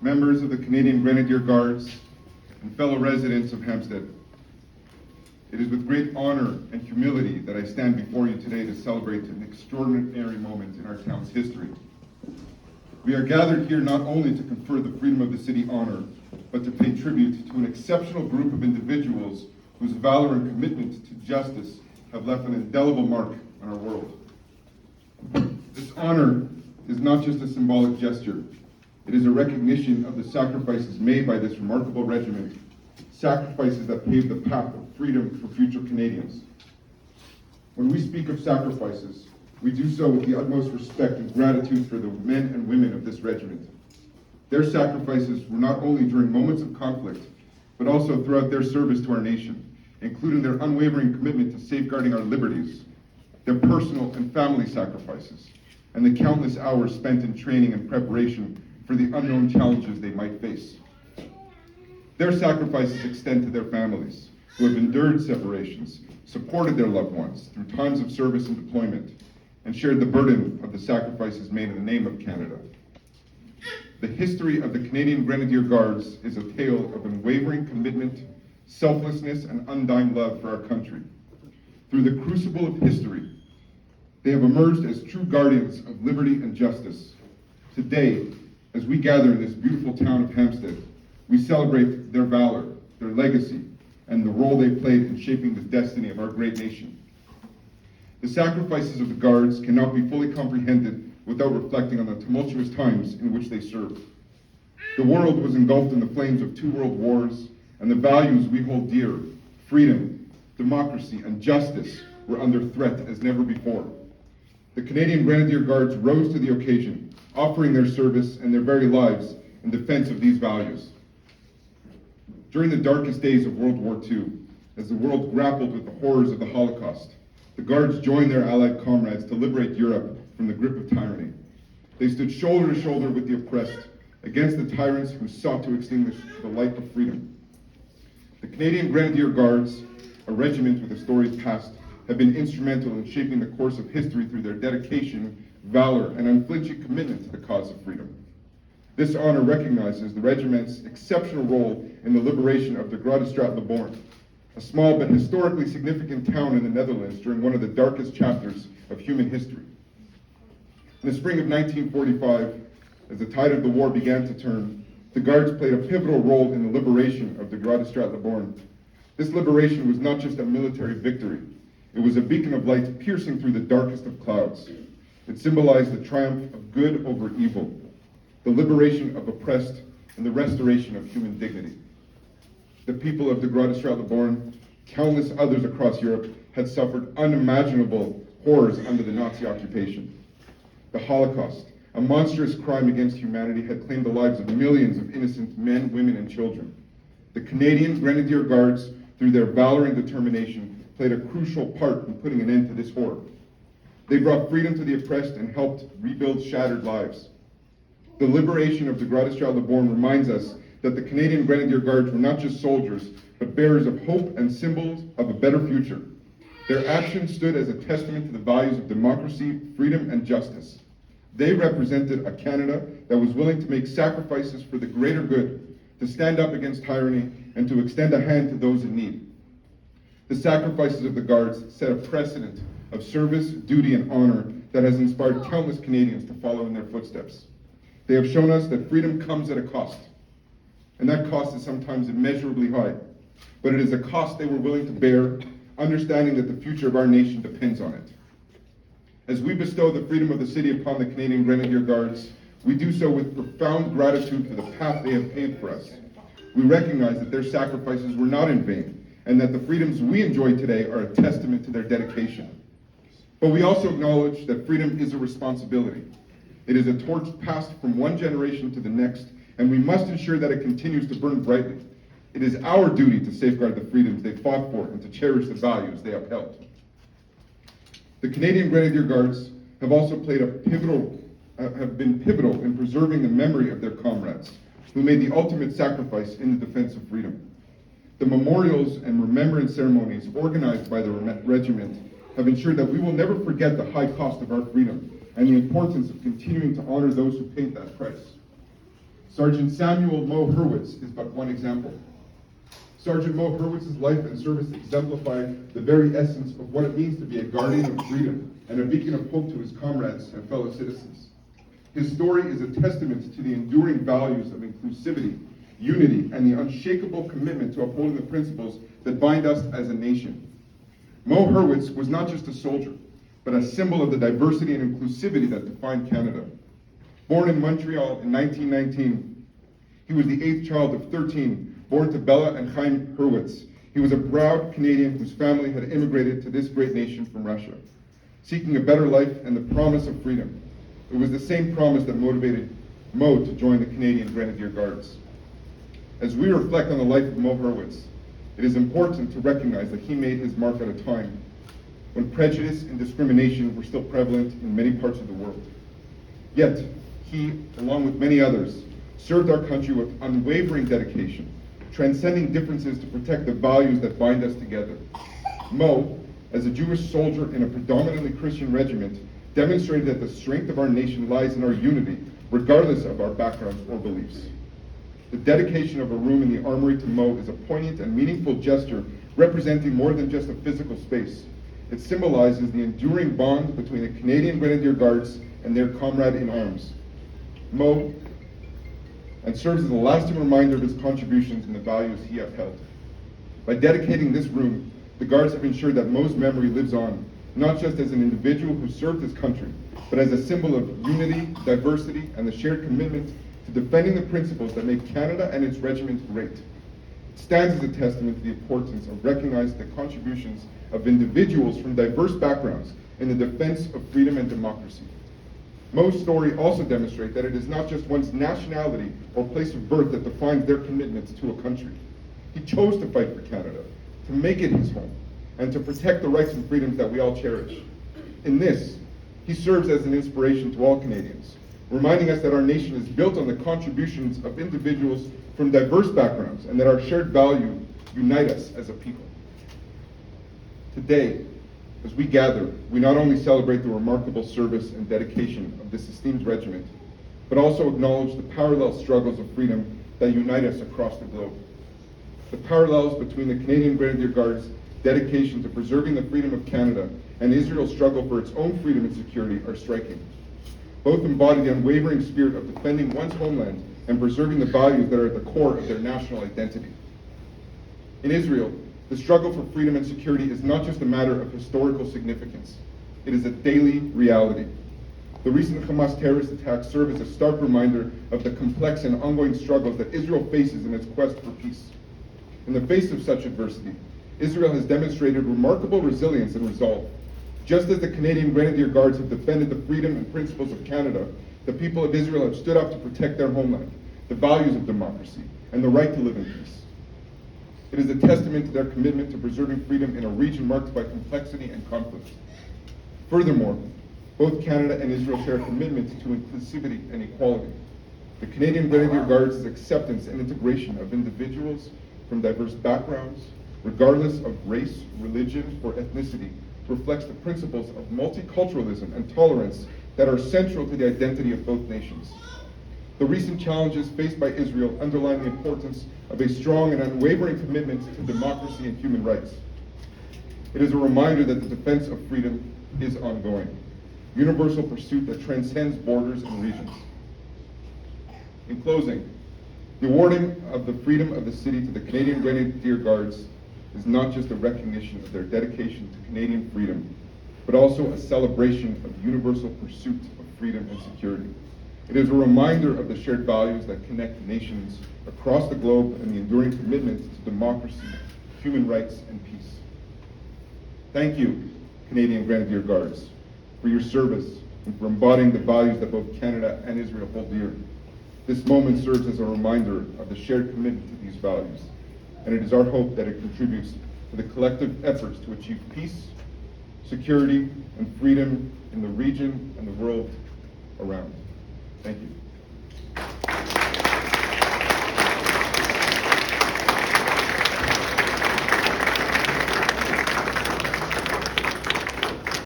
members of the Canadian Grenadier Guards, and fellow residents of Hampstead. It is with great honor and humility that I stand before you today to celebrate an extraordinary moment in our town's history. We are gathered here not only to confer the Freedom of the City honor, but to pay tribute to an exceptional group of individuals whose valor and commitment to justice have left an indelible mark on our world. This honor is not just a symbolic gesture. It is a recognition of the sacrifices made by this remarkable regiment, sacrifices that paved the path of freedom for future Canadians. When we speak of sacrifices, we do so with the utmost respect and gratitude for the men and women of this regiment. Their sacrifices were not only during moments of conflict, but also throughout their service to our nation, including their unwavering commitment to safeguarding our liberties, their personal and family sacrifices, and the countless hours spent in training and preparation for the unknown challenges they might face. Their sacrifices extend to their families, who have endured separations, supported their loved ones through times of service and deployment, and shared the burden of the sacrifices made in the name of Canada. The history of the Canadian Grenadier Guards is a tale of unwavering commitment, selflessness, and undying love for our country. Through the crucible of history, they have emerged as true guardians of liberty and justice. Today, as we gather in this beautiful town of Hampstead, we celebrate their valor, their legacy, and the role they played in shaping the destiny of our great nation. The sacrifices of the Guards cannot be fully comprehended without reflecting on the tumultuous times in which they served. The world was engulfed in the flames of 2 world wars, and the values we hold dear, freedom, democracy, and justice, were under threat as never before. The Canadian Grenadier Guards rose to the occasion, offering their service and their very lives in defense of these values. During the darkest days of World War II, as the world grappled with the horrors of the Holocaust, the Guards joined their Allied comrades to liberate Europe from the grip of tyranny. They stood shoulder to shoulder with the oppressed against the tyrants who sought to extinguish the light of freedom. The Canadian Grenadier Guards, a regiment with a storied past, have been instrumental in shaping the course of history through their dedication, valor, and unflinching commitment to the cause of freedom. This honor recognizes the regiment's exceptional role in the liberation of the Grenadier, a small but historically significant town in the Netherlands during one of the darkest chapters of human history. In the spring of 1945, as the tide of the war began to turn, the Guards played a pivotal role in the liberation of the Grenadier. This liberation was not just a military victory. It was a beacon of light piercing through the darkest of clouds. It symbolized the triumph of good over evil, the liberation of oppressed, and the restoration of human dignity. The people of the Grenadier, countless others across Europe, had suffered unimaginable horrors under the Nazi occupation. The Holocaust, a monstrous crime against humanity, had claimed the lives of millions of innocent men, women, and children. The Canadian Grenadier Guards, through their valor and determination, played a crucial part in putting an end to this horror. They brought freedom to the oppressed and helped rebuild shattered lives. The liberation of the Grenadier reminds us that the Canadian Grenadier Guards were not just soldiers, but bearers of hope and symbols of a better future. Their actions stood as a testament to the values of democracy, freedom, and justice. They represented a Canada that was willing to make sacrifices for the greater good, to stand up against tyranny, and to extend a hand to those in need. The sacrifices of the Guards set a precedent of service, duty, and honor that has inspired countless Canadians to follow in their footsteps. They have shown us that freedom comes at a cost, and that cost is sometimes immeasurably high, but it is a cost they were willing to bear, understanding that the future of our nation depends on it. As we bestow the freedom of the city upon the Canadian Grenadier Guards, we do so with profound gratitude for the path they have paved for us. We recognize that their sacrifices were not in vain, and that the freedoms we enjoy today are a testament to their dedication. But we also acknowledge that freedom is a responsibility. It is a torch passed from one generation to the next, and we must ensure that it continues to burn brightly. It is our duty to safeguard the freedoms they fought for and to cherish the values they upheld. The Canadian Grenadier Guards have also been pivotal in preserving the memory of their comrades, who made the ultimate sacrifice in the defense of freedom. The memorials and remembrance ceremonies organized by the regiment have ensured that we will never forget the high cost of our freedom and the importance of continuing to honor those who paid that price. Sergeant Samuel Mo Hurwitz is but one example. Sergeant Mo Hurwitz's life and service exemplify the very essence of what it means to be a guardian of freedom and a beacon of hope to his comrades and fellow citizens. His story is a testament to the enduring values of inclusivity, unity, and the unshakable commitment to upholding the principles that bind us as a nation. Mo Hurwitz was not just a soldier, but a symbol of the diversity and inclusivity that defined Canada. Born in Montreal in 1919, he was the 8th child of 13, born to Bella and Chaim Hurwitz. He was a proud Canadian whose family had immigrated to this great nation from Russia, seeking a better life and the promise of freedom. It was the same promise that motivated Mo to join the Canadian Grenadier Guards. As we reflect on the life of Mo Hurwitz, it is important to recognize that he made his mark at a time when prejudice and discrimination were still prevalent in many parts of the world. Yet, he, along with many others, served our country with unwavering dedication, transcending differences to protect the values that bind us together. Mo, as a Jewish soldier in a predominantly Christian regiment, demonstrated that the strength of our nation lies in our unity, regardless of our backgrounds or beliefs. The dedication of a room in the armory to Mo is a poignant and meaningful gesture representing more than just a physical space. It symbolizes the enduring bond between the Canadian Grenadier Guards and their comrade in arms, Mo, and serves as a lasting reminder of his contributions and the values he upheld. By dedicating this room, the Guards have ensured that Mo's memory lives on, not just as an individual who served his country, but as a symbol of unity, diversity, and the shared commitment to defending the principles that make Canada and its regiment great. It stands as a testament to the importance of recognizing the contributions of individuals from diverse backgrounds in the defense of freedom and democracy. Mo's story also demonstrates that it is not just one's nationality or place of birth that defines their commitments to a country. He chose to fight for Canada, to make it his home, and to protect the rights and freedoms that we all cherish. In this, he serves as an inspiration to all Canadians, reminding us that our nation is built on the contributions of individuals from diverse backgrounds and that our shared value unite us as a people. Today, as we gather, we not only celebrate the remarkable service and dedication of this esteemed regiment, but also acknowledge the parallel struggles of freedom that unite us across the globe. The parallels between the Canadian Grenadier Guards' dedication to preserving the freedom of Canada and Israel's struggle for its own freedom and security are striking. Both embody the unwavering spirit of defending one's homeland and preserving the values that are at the core of their national identity. In Israel, the struggle for freedom and security is not just a matter of historical significance. It is a daily reality. The recent Hamas terrorist attacks serve as a stark reminder of the complex and ongoing struggles that Israel faces in its quest for peace. In the face of such adversity, Israel has demonstrated remarkable resilience and resolve. Just as the Canadian Grenadier Guards have defended the freedom and principles of Canada, the people of Israel have stood up to protect their homeland, the values of democracy, and the right to live in peace. It is a testament to their commitment to preserving freedom in a region marked by complexity and conflict. Furthermore, both Canada and Israel share a commitment to inclusivity and equality. The Canadian Grenadier Guards' acceptance and integration of individuals from diverse backgrounds, regardless of race, religion, or ethnicity, reflects the principles of multiculturalism and tolerance that are central to the identity of both nations. The recent challenges faced by Israel underline the importance of a strong and unwavering commitment to democracy and human rights. It is a reminder that the defense of freedom is ongoing, universal pursuit that transcends borders and regions. In closing, the awarding of the Freedom of the City to the Canadian Grenadier Guards is not just a recognition of their dedication to Canadian freedom, but also a celebration of universal pursuit of freedom and security. It is a reminder of the shared values that connect nations across the globe and the enduring commitment to democracy, human rights, and peace. Thank you, Canadian Grenadier Guards, for your service and for embodying the values that both Canada and Israel hold dear. This moment serves as a reminder of the shared commitment to these values, and it is our hope that it contributes to the collective efforts to achieve peace, security, and freedom in the region and the world around. Thank you.